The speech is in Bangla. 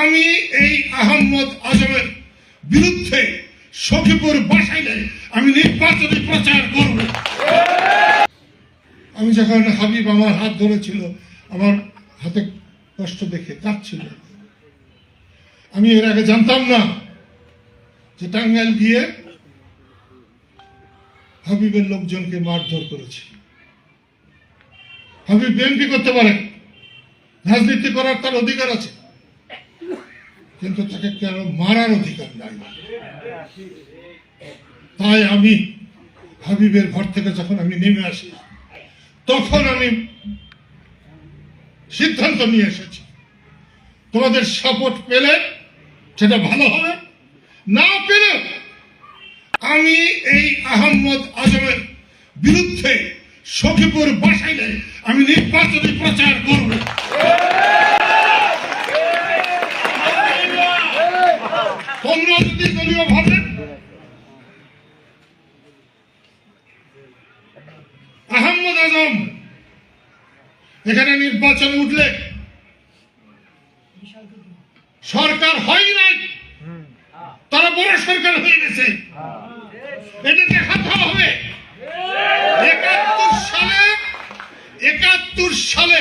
আমি এই আহমদ আজমের বিরুদ্ধে সখীপুর বাসায় আমি নির্বাচনী প্রচার করব। আমি যখন হাবিব আমার হাত ধরেছিল, আমার হাতে কষ্ট দেখে কাঁদছিল। আমি এর আগে জানতাম না যে টাঙ্গাইল গিয়ে হাবিবের লোকজনকে মারধর করেছে। হাবিব বিএনপি করতে পারে, রাজনীতি করার তার অধিকার আছে, কিন্তু তাকে কেন মারার অধিকার নাই। তাই আমি হাবিবের ঘর থেকে যখন আমি নেমে আসি, তখন আমি সিদ্ধান্ত নিয়ে এসেছি, তোমাদের সাপোর্ট পেলে সেটা ভালো হবে, না পেলে আমি এই আহমদ আজমের বিরুদ্ধে সখীপুর বাসায় আমি নির্বাচনী প্রচার করব। তোমরা যদি দলীয় ভাবে আহমদ আজম এখানে নির্বাচনে উঠলে সরকার হয় নাই, তারা বড় সরকার হয়ে গেছে, এটা দেখাতে হবে। 71 সালে